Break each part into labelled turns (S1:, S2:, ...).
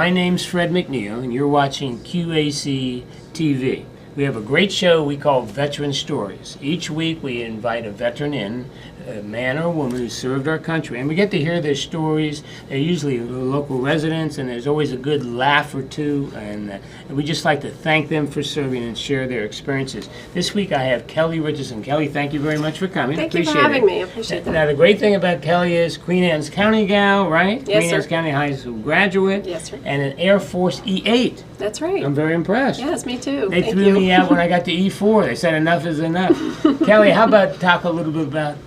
S1: My name's Fred McNeil, and you're watching QAC TV. We have a great show we call Veteran Stories. Each week we invite a veteran in, a man or a woman who served our country, and we get to hear their stories. They're usually local residents, and there's always a good laugh or two, and we just like to thank them for serving and share their experiences. This week I have Kellye Richardson. Kellye, thank you very much for coming.
S2: Thank you for having me. I appreciate that.
S1: Now, the great thing about Kellye is Queen Anne's County gal, right?
S2: Yes,
S1: Queen Anne's
S2: sir.
S1: County High School graduate.
S2: Yes, sir.
S1: And an Air Force E8.
S2: That's right.
S1: I'm very impressed.
S2: Yes, me too.
S1: They
S2: Thank
S1: threw
S2: you.
S1: me out when I got to E4. They said enough is enough. Kellye, how about talk a little bit about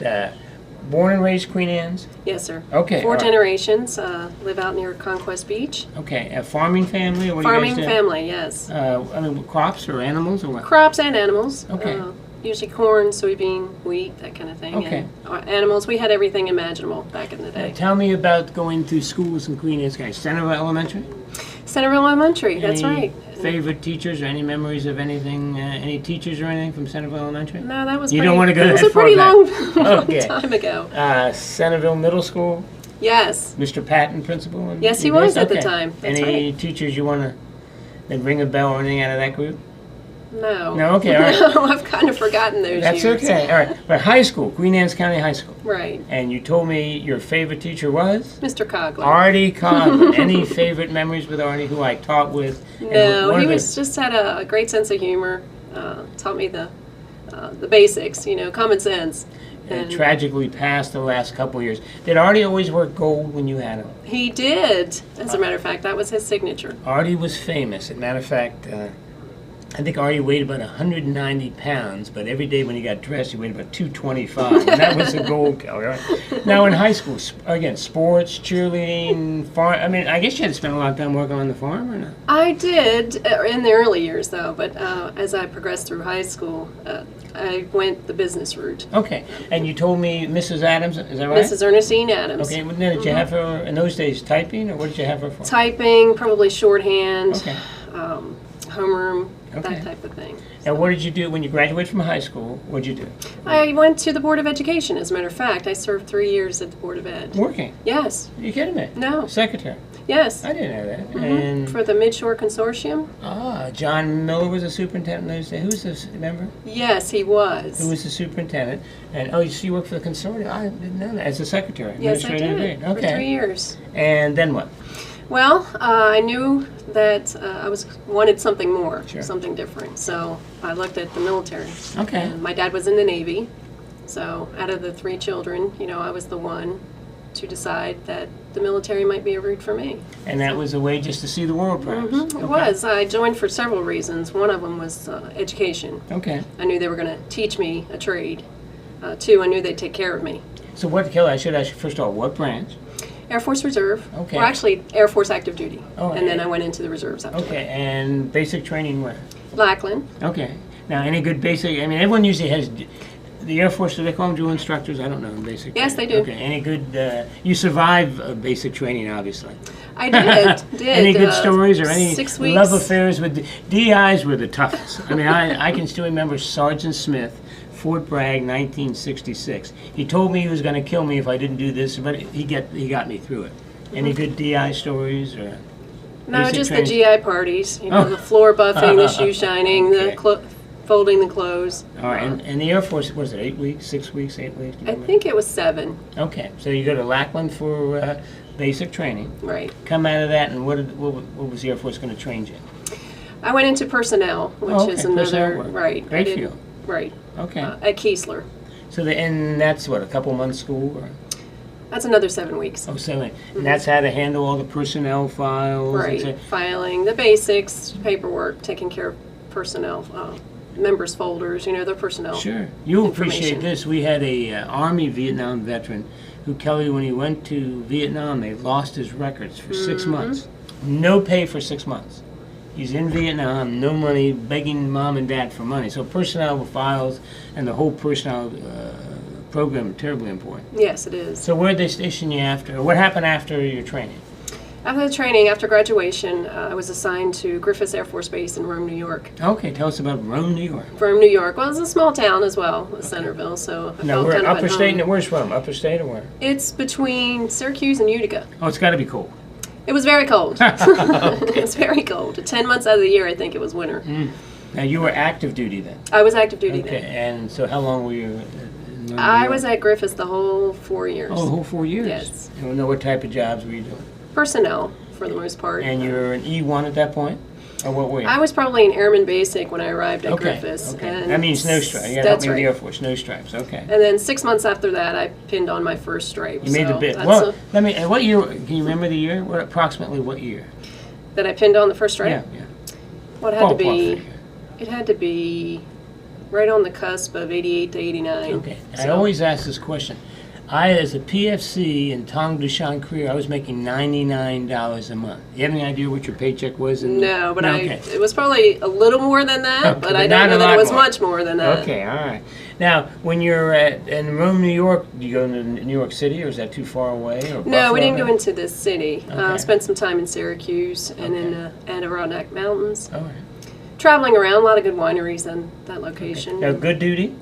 S1: born and raised Queen Anne's?
S2: Yes, sir.
S1: Okay.
S2: Four
S1: all right.
S2: generations. Live out near Conquest Beach.
S1: Okay. A farming family? Or what
S2: Farming
S1: do you guys do?
S2: family, yes.
S1: I mean, crops or animals or what?
S2: Crops and animals.
S1: Okay.
S2: Usually corn, soybean, wheat, that kind of thing.
S1: Okay.
S2: And, animals, we had everything imaginable back in the day.
S1: Tell me about going through schools in Queen Anne's County. Centreville Elementary?
S2: Centreville Elementary, that's
S1: Any
S2: right.
S1: favorite teachers or any memories of anything, any teachers or anything from Centreville Elementary?
S2: No, that was
S1: You
S2: pretty,
S1: don't want to go
S2: that was
S1: that
S2: a pretty
S1: far
S2: long
S1: Okay.
S2: time ago.
S1: Centreville Middle School?
S2: Yes.
S1: Mr. Patton, principal? and
S2: Yes, he
S1: you
S2: was
S1: guys?
S2: at the
S1: Okay.
S2: time. That's
S1: Any teachers you want to that ring a bell or anything out of that group?
S2: No.
S1: No, okay, all right.
S2: No, I've kind of forgotten those
S1: That's
S2: years.
S1: okay. All right. But high school, Queen Anne's County High School.
S2: Right.
S1: And you told me your favorite teacher was?
S2: Mr. Cogler.
S1: Artie Coglin. Any favorite memories with Artie, who I taught with? And
S2: No,
S1: one
S2: he
S1: of the-
S2: was just had a great sense of humor. Taught me the basics, common sense. And
S1: tragically passed the last couple of years. Did Artie always wear gold when you had him?
S2: he did, as a matter of fact. That was his signature.
S1: Artie was famous. As a matter of fact, I think Artie weighed about 190 pounds, but every day when he got dressed, he weighed about 225. And that was a gold, Kellye, right? Now, in high school, again, sports, cheerleading, farm. I mean, I guess you had to spend a lot of time working on the farm, or not?
S2: I did in the early years, though, but as I progressed through high school, I went the business route.
S1: Okay. And you told me Mrs. Adams, is that right?
S2: Mrs. Ernestine Adams.
S1: Okay. Well, did you have her, in those days, typing, or what did you have her for?
S2: Typing, probably shorthand,
S1: Okay.
S2: homeroom,
S1: Okay.
S2: that type of thing.
S1: And what did you do when you graduated from high school? What did you do?
S2: I went to the Board of Education, as a matter of fact. I served 3 years at the Board of Ed.
S1: Working.
S2: Yes.
S1: Are you kidding me?
S2: No.
S1: Secretary.
S2: Yes.
S1: I didn't know that. And
S2: For the Midshore Consortium?
S1: John Miller was a superintendent in those days. Who was this? Remember?
S2: Yes, he was.
S1: Who was the superintendent? And so you worked for the consortium. I didn't know that. As a secretary.
S2: Yes, I
S1: administrative
S2: did.
S1: aide.
S2: For 3 years.
S1: And then what?
S2: Well, I knew that I wanted something more,
S1: Sure.
S2: something different. So I looked at the military.
S1: Okay.
S2: And my dad was in the Navy. So out of the 3 children, I was the one to decide that the military might be a route for me.
S1: And that was a way just to see the world, perhaps.
S2: It was. I joined for several reasons. One of them was education.
S1: Okay.
S2: I knew they were going to teach me a trade. 2, I knew they'd take care of me.
S1: So what, Kellye, I should ask you first of all, what branch?
S2: Air Force Reserve.
S1: Okay.
S2: Well, actually, Air Force Active Duty.
S1: Oh,
S2: and then
S1: yeah.
S2: I went into the reserves after
S1: Okay. And basic training where?
S2: that. Lackland.
S1: Okay. Now, any good basic, I mean, everyone usually has, the Air Force, do they call them drill instructors? I don't know, basic
S2: Yes,
S1: training.
S2: they do.
S1: Okay. Any good, you survived basic training, obviously.
S2: I did.
S1: Any good stories or any
S2: 6 weeks.
S1: love affairs with DIs were the toughest. I mean, I can still remember Sergeant Smith, Fort Bragg, 1966. He told me he was going to kill me if I didn't do this, but he got me through it. Any good DI stories or?
S2: No,
S1: basic
S2: just
S1: training?
S2: the GI parties.
S1: Oh.
S2: The floor buffing, the shoe shining,
S1: Okay.
S2: the folding the clothes.
S1: All right, and the Air Force, was it 8 weeks, 6 weeks, 8 weeks? Do you
S2: I
S1: remember?
S2: think it was 7.
S1: Okay, so you go to Lackland for basic training.
S2: Right.
S1: Come out of that, and what was the Air Force going to train you in?
S2: I went into personnel, which
S1: Oh, okay,
S2: is
S1: personnel
S2: another
S1: work.
S2: right.
S1: Great
S2: I did-
S1: field.
S2: Right.
S1: Okay,
S2: At Keesler.
S1: so and that's what, a couple months school? Or?
S2: That's another 7 weeks.
S1: Oh, 7. And that's how to handle all the personnel files? and
S2: Right.
S1: so-
S2: Filing the basics, paperwork, taking care of personnel, members' folders, their personnel.
S1: Sure. You'll appreciate
S2: information.
S1: this. We had a Army Vietnam veteran who, Kellye, when he went to Vietnam, they lost his records for 6 months. No pay for 6 months. He's in Vietnam, no money, begging mom and dad for money. So personnel files and the whole personnel program are terribly important.
S2: Yes, it is.
S1: So where'd they station you after? Or what happened after your training?
S2: After the training, after graduation, I was assigned to Griffiths Air Force Base in Rome, New York.
S1: Okay, tell us about Rome, New York.
S2: Rome, New York. Well, it's a small town as well, Centreville, so I
S1: Now,
S2: felt
S1: we're
S2: kind of
S1: upper
S2: at
S1: state,
S2: home.
S1: where's Rome? Upper state or where?
S2: It's between Syracuse and Utica.
S1: Oh, it's got to be cold.
S2: It was very cold. It was very cold. 10 months out of the year, I think it was winter.
S1: Now, you were active duty then?
S2: I was active duty
S1: Okay,
S2: then.
S1: and so how long were you in New
S2: I
S1: York?
S2: was at Griffiths the whole 4 years.
S1: Oh, the whole 4 years?
S2: Yes.
S1: You don't know what type of jobs were you doing?
S2: Personnel, for the most part.
S1: And you're an E1 at that point? Or what were you?
S2: I was probably an airman basic when I arrived at
S1: Okay,
S2: Griffiths.
S1: okay.
S2: And
S1: That means no stripes. You got to help
S2: that's
S1: me with the
S2: right.
S1: Air Force, no stripes, okay.
S2: And then 6 months after that, I pinned on my first stripe.
S1: You made the
S2: so
S1: bid.
S2: that's
S1: Well, let me, what year, can you remember the year? Approximately what year?
S2: that I pinned on the first stripe?
S1: Yeah.
S2: Well, it had to
S1: Ballpark
S2: be,
S1: figure.
S2: it had to be right on the cusp of 88 to 89.
S1: Okay. I
S2: So-
S1: always ask this question. As a PFC in Tom Dushan career, I was making $99 a month. You have any idea what your paycheck was?
S2: No, but
S1: okay.
S2: it was probably a little more than that,
S1: Okay,
S2: but
S1: but
S2: I
S1: not
S2: don't know
S1: a
S2: that
S1: lot
S2: it was
S1: more.
S2: much more than that.
S1: Okay, all right. Now, when you're in Rome, New York, do you go to New York City, or is that too far away? Or
S2: No, we didn't
S1: Buffalo?
S2: go into the city.
S1: Okay.
S2: Spent some time in Syracuse and in the Adirondack Mountains.
S1: All right.
S2: Traveling around, a lot of good wineries in that location.
S1: Now, good duty?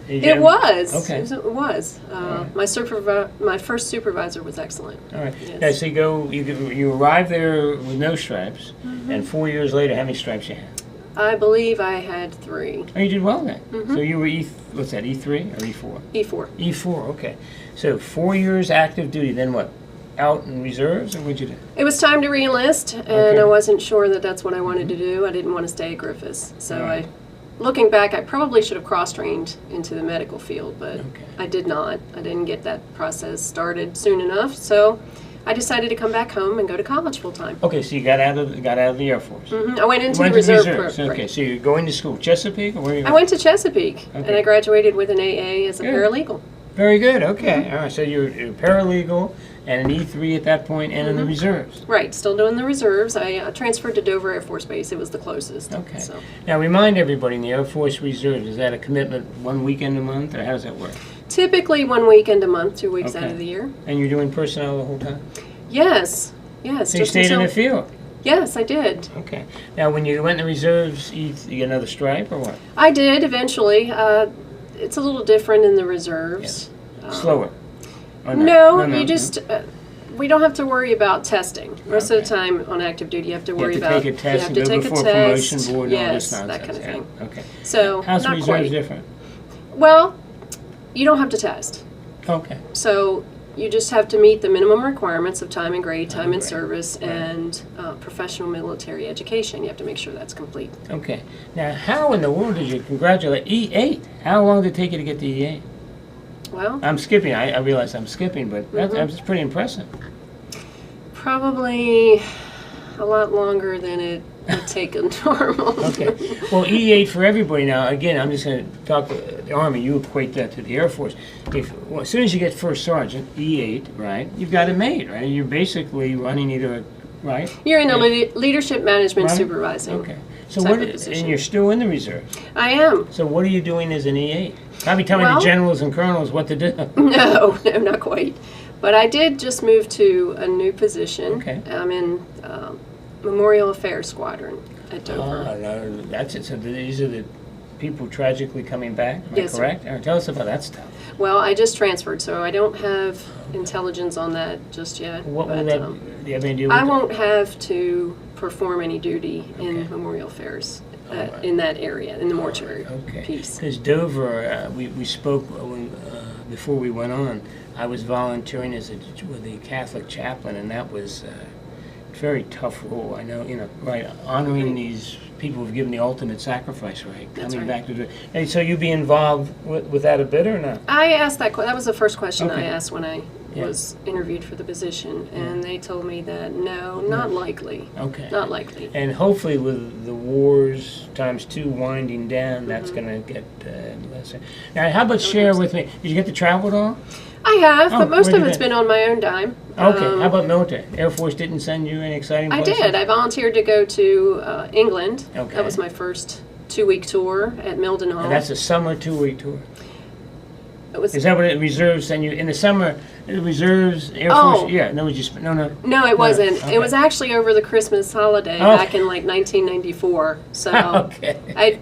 S1: Did you
S2: It
S1: have-
S2: was.
S1: Okay.
S2: It was.
S1: Alright.
S2: My first supervisor was excellent.
S1: All right.
S2: Yes.
S1: Now, so you arrive there with no stripes,
S2: Mm-hmm.
S1: and 4 years later, how many stripes you have?
S2: I believe I had 3.
S1: Oh, you did well then.
S2: Mm-hmm.
S1: So you were what's that, E3 or E4?
S2: E4.
S1: E4, okay. So 4 years active duty, then what? Out in reserves, or what'd you do?
S2: It was time to re-enlist, and
S1: Okay.
S2: I wasn't sure that that's what I wanted to do. I didn't want to stay at Griffiths. So
S1: Right.
S2: looking back, I probably should have cross-trained into the medical field, but
S1: Okay.
S2: I did not. I didn't get that process started soon enough. So I decided to come back home and go to college full-time.
S1: Okay, so you got out of the Air Force.
S2: I went into
S1: Went
S2: the
S1: to
S2: reserve
S1: reserves.
S2: program.
S1: Okay, so you're going to school, Chesapeake, or where are you?
S2: I went to Chesapeake, and
S1: Okay.
S2: I graduated with an AA as a
S1: Good.
S2: paralegal.
S1: Very good. Okay, all right. So you're paralegal and an E3 at that point, and in
S2: Mm-hmm.
S1: the reserves.
S2: Right, still doing the reserves. I transferred to Dover Air Force Base. It was the closest.
S1: Okay.
S2: So.
S1: Now remind everybody in the Air Force Reserves, is that a commitment 1 weekend a month, or how does that work?
S2: Typically 1 weekend a month, 2 weeks out
S1: Okay.
S2: of the year.
S1: And you're doing personnel the whole time?
S2: Yes,
S1: So you
S2: just
S1: stayed in
S2: until-
S1: the field?
S2: Yes, I did.
S1: Okay. Now when you went in the reserves, you get another stripe, or what?
S2: I did eventually. It's a little different in the reserves.
S1: Slower? Or
S2: No, you just. We don't have to worry about testing. Most of
S1: Okay.
S2: the time on active duty, you have to
S1: You
S2: worry
S1: have to
S2: about.
S1: take a test
S2: you have
S1: and
S2: to
S1: go
S2: take
S1: before
S2: a test.
S1: promotion board and all this
S2: Yes,
S1: nonsense.
S2: that kind of
S1: yeah.
S2: thing.
S1: Okay.
S2: So
S1: How's the
S2: not
S1: reserves
S2: quite.
S1: different?
S2: Well, you don't have to test.
S1: Okay.
S2: So you just have to meet the minimum requirements of time and grade, time and
S1: grade.
S2: service,
S1: Right.
S2: and professional military education. You have to make sure that's complete.
S1: Okay. Now, how in the world did you congratulate E8? How long did it take you to get to E8?
S2: Well,
S1: I'm skipping. I realize I'm skipping, but
S2: Mm-hmm.
S1: that's pretty impressive.
S2: probably a lot longer than it would take a normal.
S1: Okay. Well, E8 for everybody now. Again, I'm just going to talk the Army. You equate that to the Air Force. As soon as you get first sergeant, E8, right? You've got it made, right? You're basically running either, right?
S2: You're in a leadership management
S1: Right?
S2: supervising.
S1: Okay. So
S2: type
S1: what?
S2: of position.
S1: And you're still in the reserves.
S2: I am.
S1: So what are you doing as an E8? Probably telling
S2: Well-
S1: the generals and colonels what to do.
S2: No, not quite. But I did just move to a new position.
S1: Okay.
S2: I'm in Memorial Affairs Squadron at Dover.
S1: No, that's it. So these are the people tragically coming back. Am
S2: Yes,
S1: I
S2: sir.
S1: correct? Tell us about that stuff.
S2: Well, I just transferred, so I don't have intelligence on that just yet.
S1: What will
S2: but,
S1: that? Do you have any idea?
S2: I
S1: what
S2: won't have to perform any duty in
S1: Okay.
S2: Memorial Affairs
S1: Alright.
S2: in that area, in the mortuary
S1: Okay.
S2: piece.
S1: Because Dover, we spoke before we went on. I was volunteering with the Catholic chaplain, and that was a very tough role. I know, right, honoring
S2: Right.
S1: these people who've given the ultimate sacrifice, right?
S2: That's
S1: Coming
S2: right.
S1: back to and so you be involved with that a bit or not?
S2: I asked that. That was the first question
S1: Okay.
S2: I asked when I
S1: Yeah.
S2: was interviewed for the position, and they told me that no, not likely,
S1: Okay.
S2: not likely.
S1: And hopefully, with the wars ×2 winding down, that's
S2: Mm-hmm.
S1: going to get lesser. Now, how about share with me? Did you get to travel at all?
S2: I have,
S1: Oh,
S2: but most
S1: where'd
S2: of
S1: you
S2: it's
S1: been?
S2: been on my own dime.
S1: Okay. How about military? Air Force didn't send you any exciting
S2: I
S1: places?
S2: did. I volunteered to go to England.
S1: Okay.
S2: That was my first 2-week tour at Milden Hall.
S1: And that's a summer 2-week tour.
S2: It was
S1: Is that what it reserves send you in the summer? It reserves Air
S2: Oh.
S1: Force. Yeah. No, just no.
S2: no, it wasn't.
S1: okay.
S2: It was actually over the Christmas holiday
S1: Okay.
S2: back in like 1994. So
S1: Okay.
S2: I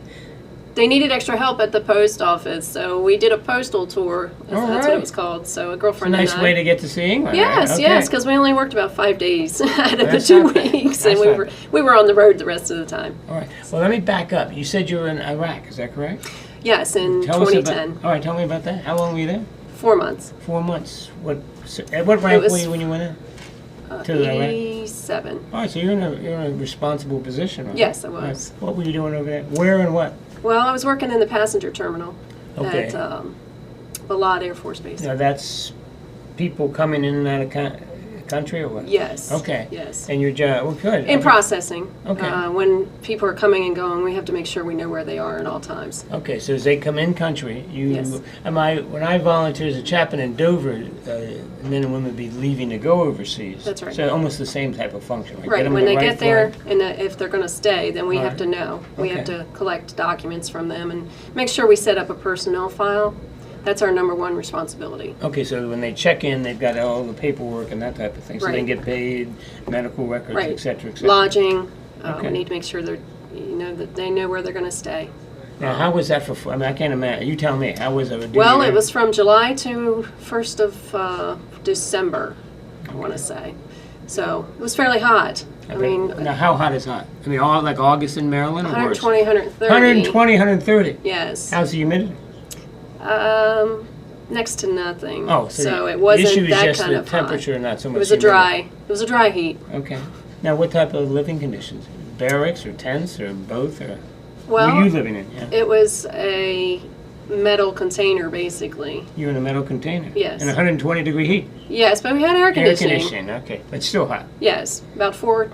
S2: they needed extra help at the post office, so we did a postal tour. That's what it was called. So a girlfriend
S1: It's a nice
S2: and I.
S1: way to get to see England.
S2: Yes,
S1: right?
S2: yes, because we only worked about 5 days out of the
S1: That's
S2: 2
S1: not bad.
S2: weeks,
S1: That's
S2: and
S1: not
S2: we were on the road the rest of the time.
S1: All right. Well, let me back up. You said you were in Iraq. Is that correct?
S2: Yes, in
S1: Tell us
S2: 2010,
S1: about. All right. Tell me about that. How long were you there?
S2: 4 months.
S1: 4 months. At what rank
S2: was,
S1: were you when you went in? To Iraq?
S2: 87.
S1: All right. So you're in a responsible position, right?
S2: Yes, I
S1: All right.
S2: was.
S1: What were you doing over there? Where and what?
S2: Well, I was working in the passenger terminal
S1: Okay.
S2: at Balad Air Force Base.
S1: Now that's people coming in and out of country or what?
S2: Yes.
S1: Okay.
S2: Yes.
S1: And your job? Well, good.
S2: In processing.
S1: Okay.
S2: When people are coming and going, we have to make sure we know where they are at all times.
S1: Okay, so as they come in country,
S2: Yes.
S1: when I volunteered as a chaplain in Dover, men and women would be leaving to go overseas.
S2: That's right.
S1: So almost the same type of function, right?
S2: Right.
S1: them
S2: When
S1: the
S2: they
S1: right
S2: get there,
S1: flight.
S2: and if they're going to stay, then we
S1: All
S2: have
S1: right.
S2: to know. We have
S1: Okay.
S2: to collect documents from them and make sure we set up a personnel file. That's our number one responsibility.
S1: Okay, so when they check in, they've got all the paperwork and that type of thing. So they
S2: Right.
S1: get paid, medical records,
S2: Right.
S1: et cetera, et cetera.
S2: Lodging.
S1: Okay.
S2: We need to make sure that they know where they're going to stay.
S1: Now, how was that for? I mean, I can't imagine. You tell me. How was it?
S2: Well, it was from July to 1st of December, I want to say. So it was fairly hot. I mean,
S1: now how hot is hot? I mean, all like August in Maryland or worse?
S2: 120, 130.
S1: 120, 130.
S2: Yes.
S1: How's the humidity?
S2: Next to nothing.
S1: Oh,
S2: so it
S1: the
S2: wasn't
S1: issue is
S2: that
S1: just
S2: kind
S1: the
S2: of
S1: temperature,
S2: hot.
S1: not so much.
S2: It was a
S1: humidity.
S2: dry heat.
S1: Okay. Now, what type of living conditions? Barracks or tents or both? Or
S2: Well,
S1: were you living in? Yeah.
S2: it was a metal container, basically.
S1: You're in a metal container.
S2: Yes.
S1: In 120-degree heat.
S2: Yes, but we had air
S1: Air
S2: conditioning.
S1: conditioning. Okay, but still hot.
S2: Yes, about four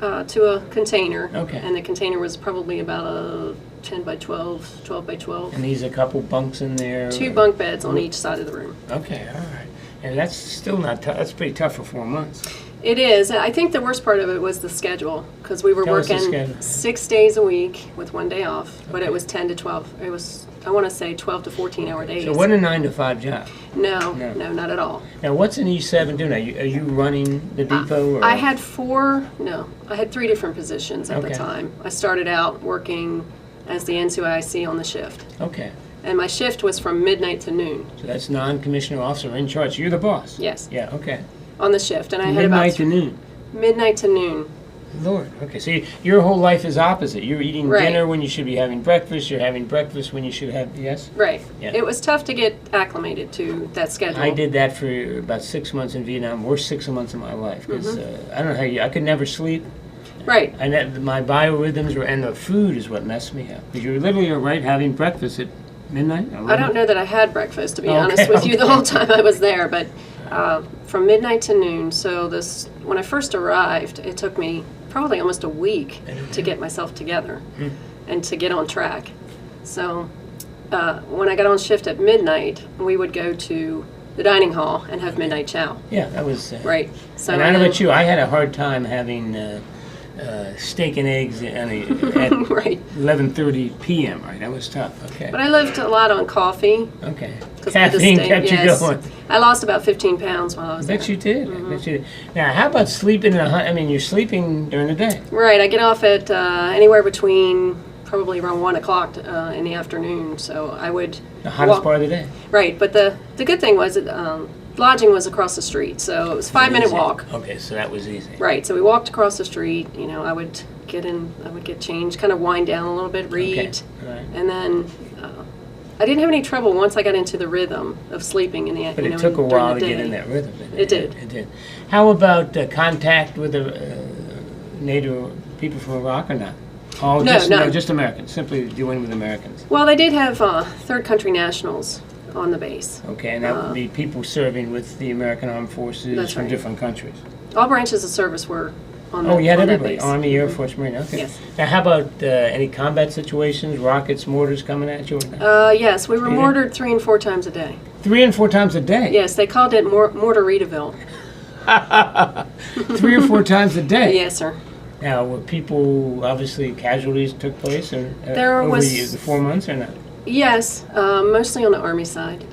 S2: to a container.
S1: Okay.
S2: And the container was probably about a 10 by 12, 12 by 12.
S1: And these a couple bunks in there.
S2: 2 bunk beds on each side of the room.
S1: Okay, all right. And that's still not tough. That's pretty tough for 4 months.
S2: It is. I think the worst part of it was the schedule, because we were
S1: Tell us the
S2: working
S1: schedule.
S2: 6 days a week with 1 day off, but it was 10 to 12. It was, I want to say, 12 to 14-hour days.
S1: So it wasn't a 9-to-5 job.
S2: No,
S1: No.
S2: no, not at all.
S1: Now, what's an E7 doing? Are you running the depot? Or?
S2: I had 3 different positions at
S1: Okay.
S2: the time. I started out working as the NCOIC on the shift.
S1: Okay.
S2: And my shift was from midnight to noon.
S1: So that's non-commissioned officer in charge. You're the boss.
S2: Yes.
S1: Yeah, okay.
S2: On the shift. And I had
S1: Midnight
S2: about
S1: to noon.
S2: midnight to noon.
S1: Lord, okay. So your whole life is opposite. You're eating
S2: Right.
S1: dinner when you should be having breakfast. You're having breakfast when you should have, yes?
S2: Right.
S1: Yeah.
S2: It was tough to get acclimated to that schedule.
S1: I did that for about 6 months in Vietnam. Worst 6 months of my life. Because I don't know how I could never sleep.
S2: Right.
S1: My biorhythms were, and the food is what messed me up. Because you're literally right having breakfast at midnight.
S2: I don't know that I had breakfast, to be
S1: Okay,
S2: honest with you, the
S1: okay.
S2: whole time I was there. But from midnight to noon. So when I first arrived, it took me probably almost a week to get myself together and to get on track. So when I got on shift at midnight, we would go to the dining hall and have midnight chow.
S1: Yeah, that was...
S2: Right. So
S1: And I don't know
S2: then-
S1: about you, I had a hard time having steak and eggs at
S2: Right.
S1: 11:30 p.m., right? That was tough, okay.
S2: But I lived a lot on coffee.
S1: Okay.
S2: 'Cause of the
S1: Caffeine
S2: state,
S1: kept
S2: yes.
S1: you going.
S2: I lost about 15 pounds while I
S1: I
S2: was
S1: bet
S2: there.
S1: you did. I bet you did. Now, how about sleeping in I mean, you're sleeping during the day.
S2: Right. I get off at anywhere between probably around 1 o'clock in the afternoon. So I would
S1: The hottest
S2: walk-
S1: part of the day.
S2: Right. But the good thing was that lodging was across the street. So it was a 5-minute
S1: Easy.
S2: walk.
S1: Okay, so that was easy.
S2: Right. So we walked across the street. You know, I would get changed, kind of wind down a little bit, read.
S1: Okay, all right.
S2: And then I didn't have any trouble once I got into the rhythm of sleeping in the
S1: But
S2: you
S1: it
S2: know,
S1: took a
S2: during
S1: while
S2: the
S1: to get
S2: day.
S1: in that rhythm.
S2: It did.
S1: It did. How about contact with the native people from Iraq or not? Oh,
S2: No, no.
S1: Just Americans. Simply dealing with Americans.
S2: Well, they did have third country nationals on the base.
S1: Okay, and that would be people serving with the American Armed Forces
S2: That's
S1: from
S2: right.
S1: different countries.
S2: All branches of service were on the
S1: Oh, you had
S2: on that
S1: everybody.
S2: base.
S1: Army, Air Force, Marine. Okay.
S2: Yes.
S1: Now, how about any combat situations, rockets, mortars coming at you?
S2: Yes, we were
S1: Yeah.
S2: mortared 3 and 4 times a day.
S1: 3 and 4 times a day?
S2: Yes, they called it Mortaritaville.
S1: 3 or 4 times a day?
S2: Yes, sir.
S1: Now, were people, obviously, casualties took place
S2: There
S1: over
S2: was-
S1: the 4 months or not?
S2: Yes, mostly on the Army side.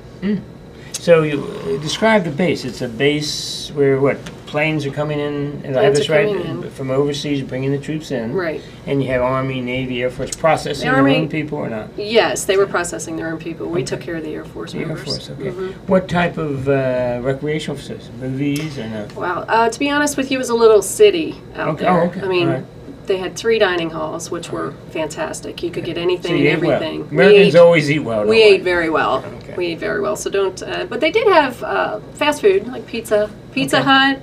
S1: So you describe the base. It's a base where what? Planes are coming in, and I have
S2: Planes
S1: this
S2: are
S1: right,
S2: coming in.
S1: from overseas, bringing the troops in.
S2: Right.
S1: And you have Army, Navy, Air Force processing
S2: The
S1: their
S2: Army-
S1: own people or not?
S2: Yes, they were processing their own people. We
S1: Okay.
S2: took care of the Air Force
S1: The Air
S2: members.
S1: Force, okay.
S2: Mhm.
S1: What type of recreational facilities? Movies or no?
S2: Wow. To be honest with you, it was a little city out
S1: Okay.
S2: there.
S1: Oh, okay.
S2: I mean,
S1: All right.
S2: they had 3 dining halls, which were fantastic. You could get anything
S1: So
S2: and
S1: you ate well.
S2: everything.
S1: Americans always eat well.
S2: We
S1: don't
S2: ate very well.
S1: Okay.
S2: We ate very well. So don't. But they did have fast food like Pizza
S1: Okay.
S2: Hut,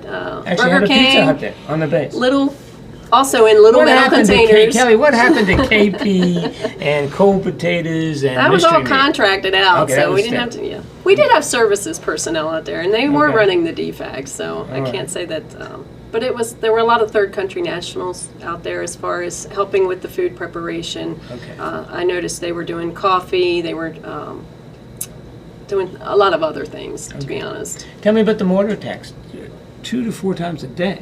S1: Actually,
S2: Burger
S1: had a
S2: King.
S1: Pizza Hut there on the base.
S2: Little, also in little
S1: What
S2: metal
S1: happened to
S2: containers.
S1: Kelly? What happened to KP and cold potatoes and
S2: That was
S1: mystery
S2: all
S1: meat?
S2: contracted out,
S1: Okay, that
S2: so
S1: was
S2: we didn't have to. Yeah, we did have services personnel out there, and they were
S1: Okay.
S2: running the DFAC. So I
S1: right.
S2: can't say that. But there were a lot of third country nationals out there as far as helping with the food preparation.
S1: Okay.
S2: I noticed they were doing coffee. They were doing a lot of other things, to be honest.
S1: Tell me about the mortar attacks. 2 to 4 times a day.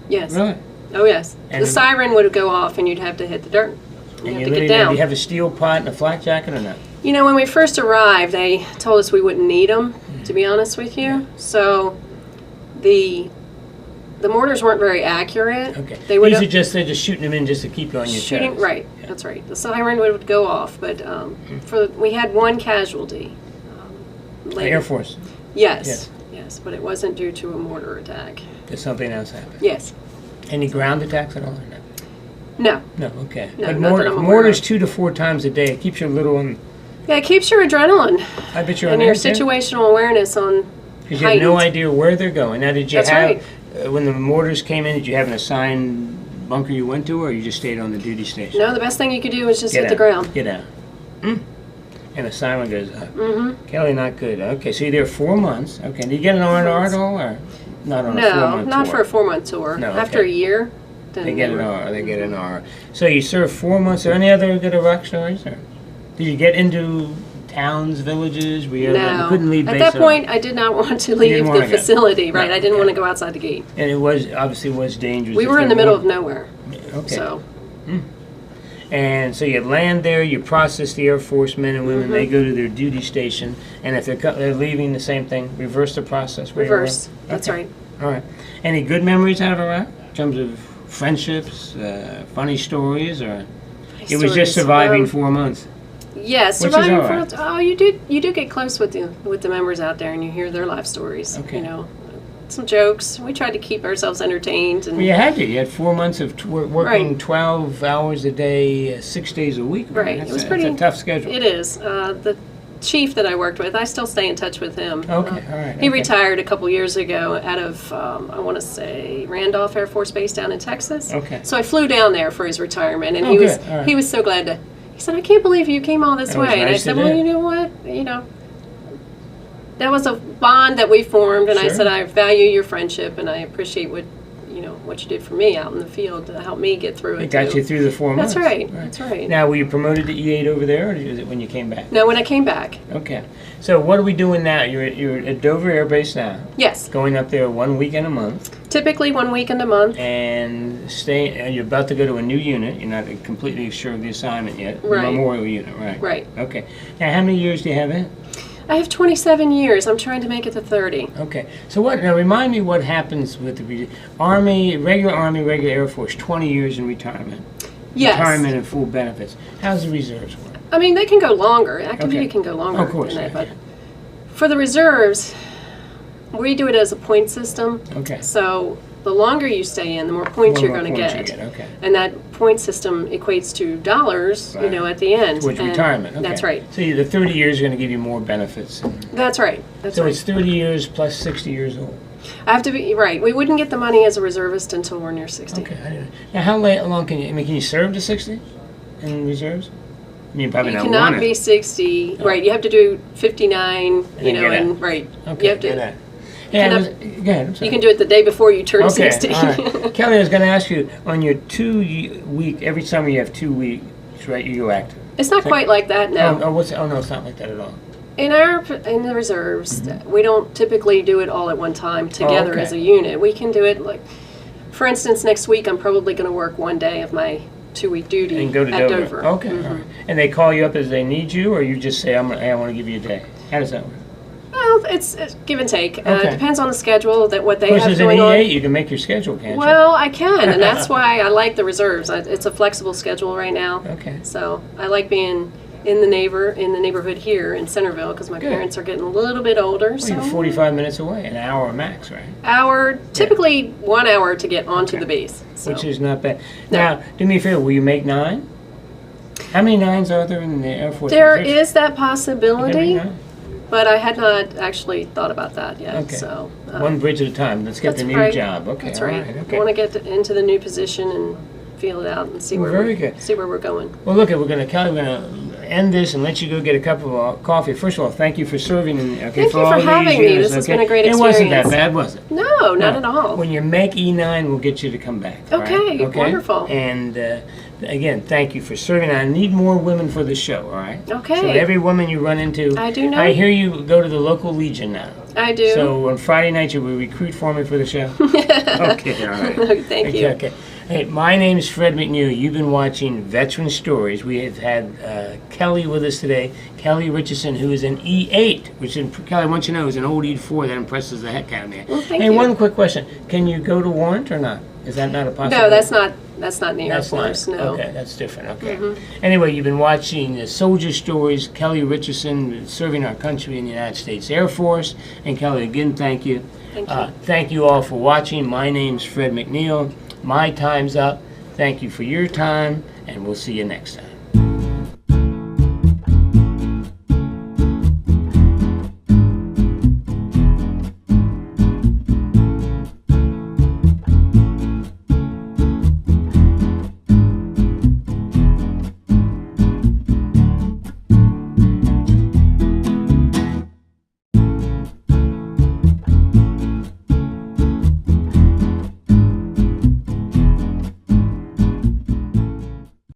S2: Yes.
S1: Really?
S2: Oh, yes.
S1: And
S2: the siren would go off, and you'd have to hit the dirt. You
S1: And
S2: have
S1: you
S2: to
S1: literally
S2: get down.
S1: do you have a steel pot and a flak jacket or not?
S2: You know, when we first arrived, they told us we wouldn't need them, to be honest with you. So the mortars weren't very accurate.
S1: Okay.
S2: They would
S1: They're just shooting them in just to keep you on your
S2: shooting
S1: toes.
S2: right.
S1: Yeah.
S2: That's right. The siren would go off, but we had one casualty.
S1: The
S2: Later.
S1: Air Force.
S2: Yes. Yes, but it wasn't due to a mortar attack.
S1: Did something else happen?
S2: Yes.
S1: Any ground attacks at all or no?
S2: No.
S1: No, okay.
S2: No,
S1: But
S2: not that I'm aware
S1: mortars
S2: of.
S1: 2 to 4 times a day. It keeps you a little on.
S2: Yeah, it keeps your adrenaline
S1: I bet you're
S2: and
S1: on
S2: your
S1: edge there.
S2: situational awareness on
S1: Because you have no
S2: heightened.
S1: idea where they're going. Now, did you
S2: That's
S1: have,
S2: right.
S1: when the mortars came in, did you have an assigned bunker you went to, or you just stayed on the duty station?
S2: No, the best thing you could do was just
S1: Get
S2: hit the
S1: out.
S2: ground.
S1: Get out. And the siren goes up.
S2: Mm-hmm.
S1: Kelly, not good. Okay, so you're there 4 months. Okay, did you get an R&R at all, or not on a
S2: No,
S1: 4-month
S2: not
S1: tour?
S2: for a 4-month tour.
S1: No,
S2: After
S1: okay.
S2: a year, then
S1: They get an
S2: were-
S1: R. They get an R. So you served 4 months. Are there any other good rock stories? Or did you get into towns, villages? Were you,
S2: No.
S1: you couldn't leave
S2: At
S1: base
S2: that
S1: at all?
S2: point, I did not want to
S1: didn't
S2: leave
S1: wanna
S2: the
S1: go.
S2: facility. Right,
S1: No,
S2: I didn't
S1: okay.
S2: want to go outside the gate.
S1: And it was obviously was dangerous.
S2: We
S1: if
S2: were in
S1: there
S2: the middle
S1: were-
S2: of nowhere,
S1: Okay.
S2: so
S1: And so you land there, you process the Air Force men and women, they go to their duty station, and if they're leaving, the same thing, reverse the process. where you were?
S2: reverse. That's
S1: Okay.
S2: right.
S1: All right. Any good memories out of Iraq in terms of friendships, funny stories, or it was just
S2: Stories.
S1: surviving 4 months?
S2: Yeah,
S1: is
S2: surviving
S1: all right.
S2: Oh, you do get close with the members out there, and you hear their life stories.
S1: Okay.
S2: You know, some jokes. We tried to keep ourselves entertained, and
S1: Well, you had to. You had 4 months of working
S2: Right.
S1: 12 hours a day, 6 days a week.
S2: Right.
S1: That's
S2: It was
S1: a,
S2: pretty.
S1: that's a tough schedule.
S2: It is. The chief that I worked with, I still stay in touch with him.
S1: Okay, all right,
S2: He
S1: okay.
S2: retired a couple years ago out of, I want to say, Randolph Air Force Base down in Texas.
S1: Okay.
S2: So I flew down there for his retirement, and
S1: Oh,
S2: he was
S1: good, all right.
S2: he was so glad to. He said, "I can't believe you came all this
S1: That was
S2: way." And I
S1: nice
S2: said,
S1: to
S2: "Well,
S1: do.
S2: you know what? You know, that was a bond that we formed, and I
S1: Sure.
S2: said I value your friendship, and I appreciate what you did for me out in the field to help me get through it."
S1: It got
S2: too."
S1: you through the 4 months.
S2: That's right. That's right.
S1: Now, were you promoted to E8 over there, or was it when you came back?
S2: No, when I came back,
S1: Okay. So what are we doing now? You're at Dover Air Base now,
S2: yes,
S1: going up there 1 weekend a month,
S2: typically 1 weekend a month.
S1: and you're about to go to a new unit. You're not completely sure of the assignment yet. The
S2: Right.
S1: Memorial unit, right?
S2: Right.
S1: Okay. Now, how many years do you have in?
S2: I have 27 years. I'm trying to make it to 30.
S1: Okay. So now remind me what happens with the Army, regular Air Force, 20 years in retirement.
S2: Yes.
S1: Retirement and full benefits. How's the reserves work?
S2: I mean, they can go longer. Active
S1: Okay.
S2: duty can go longer
S1: Of course,
S2: than that.
S1: yeah.
S2: But for the reserves, we do it as a point system.
S1: Okay.
S2: So the longer you stay in, the more points
S1: More
S2: you're going to
S1: points
S2: get.
S1: you Okay.
S2: And that point system equates to dollars,
S1: Right.
S2: at the end.
S1: Towards
S2: And
S1: retirement. Okay.
S2: That's right.
S1: So the 30 years is going to give you more benefits.
S2: That's right. That's
S1: So
S2: right.
S1: it's 30 years plus 60 years old.
S2: I have to be right. We wouldn't get the money as a reservist until we're near 60.
S1: Okay. I didn't. Now, how long can you? I mean, can you serve to 60 in reserves? I mean, probably
S2: You
S1: not
S2: cannot
S1: want
S2: be
S1: it.
S2: 60. Right. You have to do 59.
S1: then get out.
S2: Right.
S1: Okay.
S2: You have
S1: get
S2: to.
S1: that. Yeah.
S2: cannot-
S1: Go ahead. I'm sorry.
S2: You can do it the day before you turn
S1: Okay.
S2: 60.
S1: All right. Kelly, I was going to ask you on your 2-week. Every summer you have 2 weeks, right? You go active.
S2: It's not quite like that now.
S1: Oh, no, it's not like that at all.
S2: In the reserves, we don't typically do it all at one time together
S1: okay.
S2: as a unit. We can do it for instance, next week I'm probably going to work one day of my 2-week duty
S1: And go to
S2: at
S1: Dover. Okay.
S2: Mhm.
S1: All right. And they call you up as they need you, or you just say, I want to give you a day. How does that work?
S2: Well, it's give and take.
S1: Okay.
S2: Depends on the schedule that what they
S1: Of course,
S2: have
S1: as an
S2: going
S1: E8,
S2: on.
S1: you can make your schedule, can't you?
S2: Well, I can, and that's why I like the reserves. It's a flexible schedule right now.
S1: Okay.
S2: So I like being in the neighborhood here in Centreville because my
S1: Good.
S2: parents are getting a little bit older.
S1: Well,
S2: So
S1: you're 45 minutes away, an hour max, right?
S2: typically 1 hour to get onto the base. So.
S1: Which is not bad.
S2: No.
S1: Now, do me a favor, will you make 9? How many 9s are there in the Air Force?
S2: There
S1: Reserve?
S2: is that
S1: You
S2: possibility,
S1: can make 9?
S2: but I had not actually thought about that yet.
S1: Okay.
S2: So
S1: One bridge at a time. Let's get
S2: that's
S1: the new
S2: right.
S1: job. Okay,
S2: That's
S1: all
S2: right.
S1: right.
S2: I
S1: Okay.
S2: want to get into the new position and feel it out and see where
S1: Very good.
S2: see where we're going.
S1: Well, look, Kellye, we're going to end this and let you go get a cup of coffee. First of all, thank you for serving.
S2: Thank you
S1: all
S2: for
S1: these
S2: having me.
S1: years,
S2: This has
S1: okay?
S2: been a great
S1: It wasn't that
S2: experience.
S1: bad, was it?
S2: No, not at all.
S1: When you make E9, we'll get you to come back. all right?
S2: Okay, wonderful.
S1: And again, thank you for serving. I need more women for the show, all right?
S2: Okay.
S1: So every woman you run into,
S2: I do know.
S1: I hear you go to the local Legion now.
S2: I do.
S1: So on Friday night, you will recruit for me for the show? Okay, all right.
S2: Thank you.
S1: Okay. Hey, my name is Fred McNeil. You've been watching Veteran Stories. We have had Kellye with us today, Kellye Richardson, who is an E8, which, Kellye, I want you to know, is an old E4 that impresses the heck out of me.
S2: Well, thank
S1: Hey,
S2: you.
S1: one quick question. Can you go to warrant or not? Is that not a possibility?
S2: No, that's not in the Air
S1: That's
S2: Force.
S1: not,
S2: No.
S1: Okay, that's different. Okay. Anyway, you've been watching Soldier Stories. Kellye Richardson serving our country in the United States Air Force. And Kellye, again, thank you.
S2: Thank you.
S1: Thank you all for watching. My name's Fred McNeil. My time's up. Thank you for your time, and we'll see you next time.